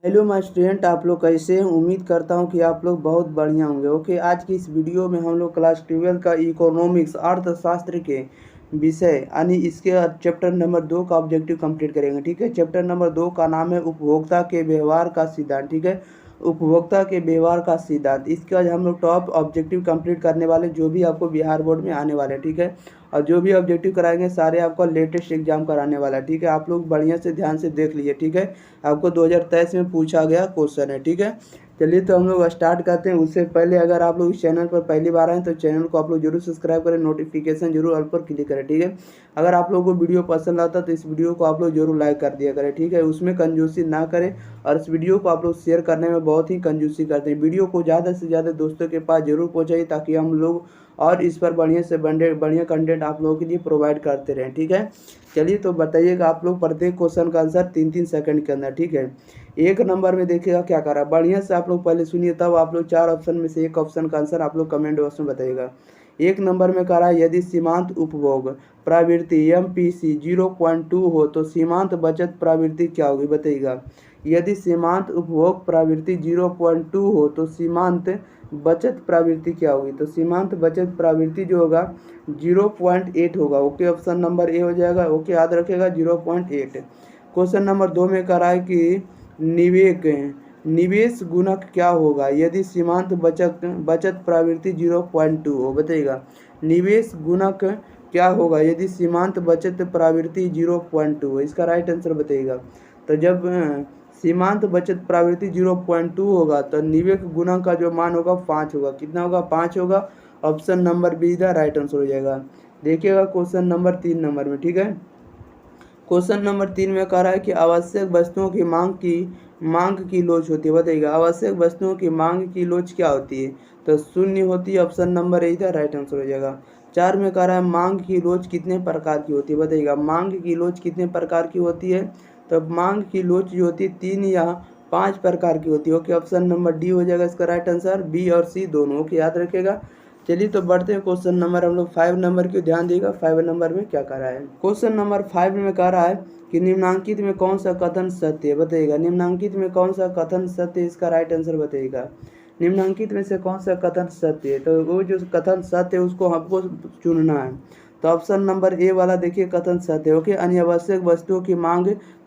Hello my student, आप लोग कैसे हैं। उम्मीद करता हूं कि आप लोग बहुत बढ़िया होंगे। ओके, आज की इस वीडियो में हम लोग क्लास 12 का इकोनॉमिक्स अर्थशास्त्र के विषय यानी इसके चैप्टर नंबर 2 का ऑब्जेक्टिव कंप्लीट करेंगे। ठीक है, चैप्टर नंबर 2 का नाम है उपभोक्ता के व्यवहार का सिद्धांत। ठीक है, उपभोक्ता के व्यवहार का सिद्धांत, इसके आज हम लोग टॉप ऑब्जेक्टिव कंप्लीट करने वाले जो भी आपको बिहार बोर्ड में आने वाले हैं। ठीक है, और जो भी ऑब्जेक्टिव कराएंगे सारे आपको लेटेस्ट एग्जाम कराने वाला है। ठीक है, आप लोग बढ़िया से ध्यान से देख लीजिए। ठीक है, आपको 2023 में पूछा गया क्वेश्चन है। ठीक है, चलिए तो हम लोग स्टार्ट करते हैं। उससे पहले अगर आप लोग इस चैनल पर पहली बार आए तो चैनल को आप लोग जरूर सब्सक्राइब करें, नोटिफिकेशन जरूर ऑल पर क्लिक करें। ठीक है, अगर आप लोगों को वीडियो पसंद आता तो इस वीडियो को आप लोग जरूर लाइक कर दिया करें। ठीक है, उसमें कंजूसी ना करें और इस वीडियो को आप लोग शेयर करने में बहुत ही कंजूसी करते हैं। वीडियो को ज़्यादा से ज़्यादा दोस्तों के पास जरूर पहुँचाइए ताकि हम लोग और इस पर बढ़िया से बढ़िया कंटेंट आप लोगों के लिए प्रोवाइड करते रहें। ठीक है, चलिए तो बताइएगा आप लोग प्रत्येक क्वेश्चन का आंसर 3-3 सेकंड के अंदर। ठीक है, एक नंबर में देखिएगा क्या कर रहा है, बढ़िया से आप लोग पहले सुनिए, तब आप लोग 4 ऑप्शन में से एक ऑप्शन का आंसर आप लोग कमेंट बॉक्स में बताइएगा। एक नंबर में कह रहा है यदि सीमांत उपभोग प्रवृत्ति MPC 0.2 हो तो सीमांत बचत प्रवृत्ति क्या होगी, बताइएगा। यदि सीमांत उपभोग प्रवृत्ति 0.2 हो तो सीमांत बचत प्रवृत्ति क्या होगी, तो सीमांत बचत प्रवृत्ति जो होगा 0.8 होगा। ओके, ऑप्शन नंबर ए हो जाएगा। ओके, याद रखेगा 0.8। क्वेश्चन नंबर 2 में कह रहा है कि निवेश गुणक क्या होगा यदि सीमांत बचत प्रवृत्ति 0.2 हो, बताइएगा। निवेश गुणक क्या होगा यदि सीमांत बचत प्रवृत्ति 0.2 हो, इसका राइट आंसर बताइएगा। तो जब सीमांत बचत प्रवृत्ति 0.2 होगा तो निवेश गुणक का जो मान होगा 5 होगा। कितना होगा, 5 होगा। Option number be the right answer हो जाएगा। देखिएगा क्वेश्चन नंबर 3 नंबर में। ठीक है, क्वेश्चन नंबर 3 में कह रहा है कि आवश्यक वस्तुओं की मांग की लोच होती है, बताइएगा। आवश्यक वस्तुओं की मांग की लोच क्या होती है, तो शून्य होती है। ऑप्शन नंबर ए था राइट आंसर हो जाएगा। 4 में कह रहा है मांग की लोच कितने प्रकार की होती है, बताइएगा। मांग की लोच कितने प्रकार की होती है, तो मांग की लोच जो होती है 3 या 5 प्रकार की होती है। ओके, ऑप्शन नंबर डी हो जाएगा इसका राइट आंसर, बी और सी दोनों। ओके, याद रखेगा। चलिए तो बढ़ते हैं क्वेश्चन नंबर हम लोग 5 नंबर की, ध्यान देगा 5 नंबर में क्या कह रहा है। क्वेश्चन नंबर 5 में कह रहा है कि निम्नांकित में कौन सा कथन सत्य है, बताइएगा। निम्नांकित में कौन सा कथन सत्य है, इसका राइट आंसर बताइएगा। निम्नांकित में से कौन सा कथन सत्य है, तो वो जो कथन सत्य है उसको हमको चुनना है। तो ऑप्शन नंबर ए वाला देखिए कथन सत्य है। ओके, अनावश्यक वस्तुओं की मांग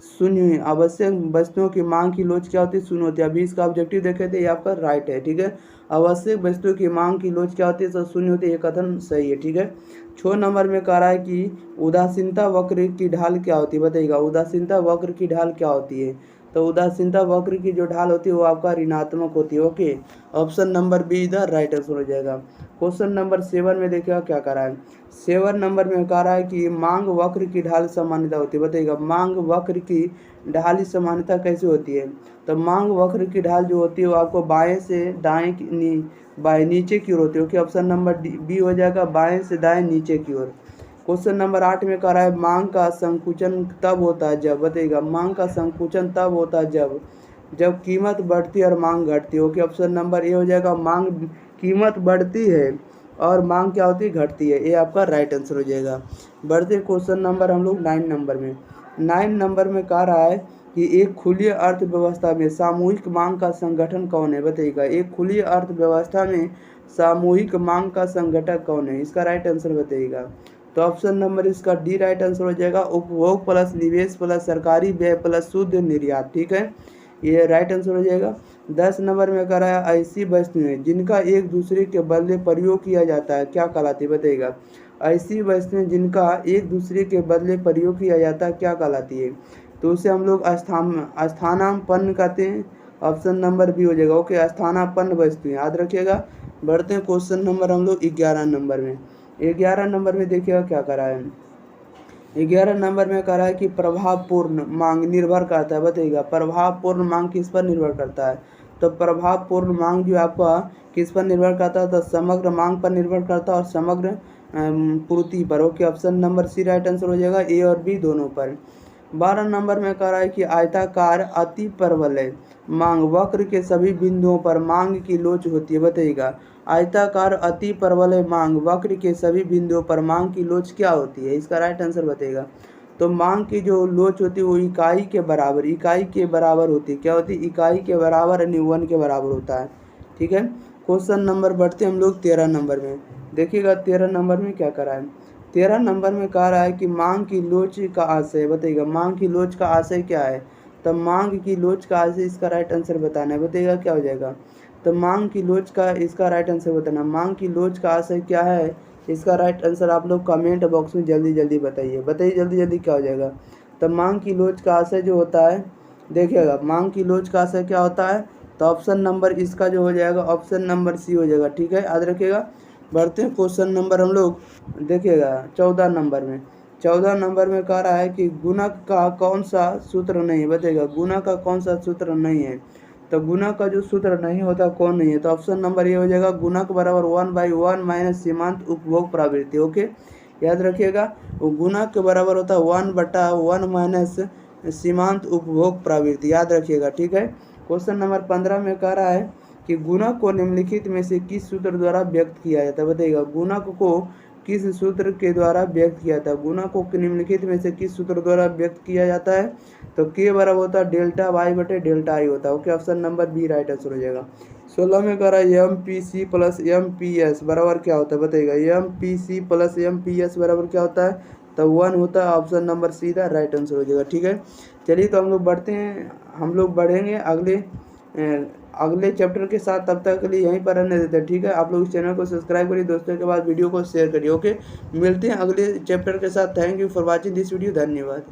शून्य, आवश्यक वस्तुओं की मांग की लोच क्या होती है, शून्य होती है। अभी इसका ऑब्जेक्टिव देखे थे, ये आपका राइट है। ठीक है, आवश्यक वस्तुओं की मांग की लोच क्या होती है, तो शून्य होती है। ये कथन सही है। ठीक है, 6 नंबर में कह रहा है कि उदासीनता वक्र की ढाल क्या होती है, बताइएगा। उदासीनता वक्र की ढाल क्या होती है, तो उदासीनता वक्र की जो ढाल होती है वो आपका ऋणात्मक होती है। ओके, ऑप्शन नंबर बी इधर राइट आंसर हो जाएगा। क्वेश्चन नंबर 7 में देखिएगा क्या कह रहा है। 7 नंबर में कह रहा है कि मांग वक्र की ढाल समान्यता होती है, बताइएगा। मांग वक्र की ढाल समान्यता कैसे होती है, तो मांग वक्र की ढाल जो होती है वो आपको बाएं से दाएं बाएं नीचे की ओर होती है। ओके, ऑप्शन नंबर बी हो जाएगा, बाएं से दाएं नीचे की ओर। क्वेश्चन नंबर 8 में कह रहा है मांग का संकुचन तब होता है जब, बताइएगा। मांग का संकुचन तब होता है जब कीमत बढ़ती है और मांग घटती है। ओके, ऑप्शन नंबर ए हो जाएगा, मांग कीमत बढ़ती है और मांग क्या होती है, घटती है। ये आपका राइट आंसर हो जाएगा। बढ़ते क्वेश्चन नंबर हम लोग 9 नंबर में। 9 नंबर में कह रहा है कि एक खुली अर्थव्यवस्था में सामूहिक मांग का संगठन कौन है, बताइएगा। एक खुली अर्थव्यवस्था में सामूहिक मांग का संगठक कौन है, इसका राइट आंसर बताइएगा। तो ऑप्शन नंबर इसका डी राइट आंसर हो जाएगा, उपभोग प्लस निवेश प्लस सरकारी व्यय प्लस शुद्ध निर्यात। ठीक है, ये राइट आंसर हो जाएगा। 10 नंबर में कह रहा है ऐसी वस्तुएं जिनका एक दूसरे के बदले प्रयोग किया जाता है क्या कहलाती है, बताइएगा। ऐसी वस्तुएं जिनका एक दूसरे के बदले प्रयोग किया जाता है क्या कहलाती है, तो उसे हम लोग स्थानापन्न कहते हैं। ऑप्शन नंबर बी हो जाएगा। ओके, स्थानापन्न वस्तुएं, याद रखिएगा। बढ़ते हैं क्वेश्चन नंबर हम लोग 11 नंबर में। 11 नंबर में देखिएगा क्या करा है। 11 नंबर में कह रहा है कि प्रभावपूर्ण मांग निर्भर करता है, बताइएगा। प्रभावपूर्ण मांग किस पर निर्भर करता है, तो प्रभावपूर्ण मांग जो आपका किस पर निर्भर करता है, तो समग्र मांग पर निर्भर करता है और समग्र पूर्ति पर। Okay, option number C right answer हो जाएगा, ए और बी दोनों पर। 12 नंबर में कह रहा है कि आयताकार अति परवलय मांग वक्र के सभी बिंदुओं पर मांग की लोच होती है, बताइएगा। आयताकार अति परवलय मांग वक्र के सभी बिंदुओं पर मांग की लोच क्या होती है, इसका राइट आंसर बताइएगा। तो मांग की जो लोच होती है वो इकाई के बराबर होती है। क्या होती है? इकाई के बराबर यानी 1 के बराबर होता है। ठीक है। क्वेश्चन नंबर बढ़ते हम लोग 13 नंबर में। देखिएगा 13 नंबर में क्या करा है। 13 नंबर में कह रहा है कि मांग की लोच का आशय बताइएगा। मांग की लोच का आशय क्या है? तो मांग की लोच का आशय, इसका राइट आंसर बताना है। बताइएगा क्या हो जाएगा। तो मांग की लोच का, इसका राइट आंसर बताना। मांग की लोच का आशय क्या है? इसका राइट आंसर आप लोग कमेंट बॉक्स में जल्दी जल्दी बताइए। बताइए जल्दी जल्दी क्या हो जाएगा। तो मांग की लोच का आशय जो होता है, देखिएगा मांग की लोच का आशय क्या होता है। तो ऑप्शन नंबर इसका जो हो जाएगा, ऑप्शन नंबर सी हो जाएगा। ठीक है, याद रखिएगा। बढ़ते हैं क्वेश्चन नंबर हम लोग, देखिएगा 14 नंबर में। 14 नंबर में कह रहा है कि गुणक का कौन सा सूत्र नहीं है। बताइएगा गुणक का कौन सा सूत्र नहीं है। तो गुणक का जो सूत्र नहीं होता कौन नहीं है। तो ऑप्शन नंबर ये हो जाएगा, गुणक बराबर 1/1 माइनस सीमांत उपभोग प्रवृत्ति। ओके, याद रखिएगा। वो गुणक के बराबर होता है 1/1 माइनस सीमांत उपभोग प्रवृत्ति, याद रखिएगा। ठीक है। क्वेश्चन नंबर 15 में कह रहा है कि गुणक को निम्नलिखित में से किस सूत्र द्वारा व्यक्त किया जाता है। बताइएगा गुणक को किस सूत्र के द्वारा व्यक्त किया जाता है। गुणक को निम्नलिखित में से किस सूत्र द्वारा व्यक्त किया जाता है। तो के बराबर होता है डेल्टा वाई बटे डेल्टा आई होता है। Okay, option number B right answer हो जाएगा। 16 में कह रहा है M P C plus M P S बराबर क्या होता है। बताइएगा M P C plus M P S बराबर क्या होता है। तो 1 होता है। ऑप्शन नंबर सीधा राइट आंसर हो जाएगा। ठीक है, चलिए तो हम लोग बढ़ते हैं, हम लोग बढ़ेंगे अगले चैप्टर के साथ। तब तक के लिए यहीं पर रहने देते हैं। ठीक है, आप लोग इस चैनल को सब्सक्राइब करिए, दोस्तों के बाद वीडियो को शेयर करिए। ओके, मिलते हैं अगले चैप्टर के साथ। Thank you for watching this video. धन्यवाद।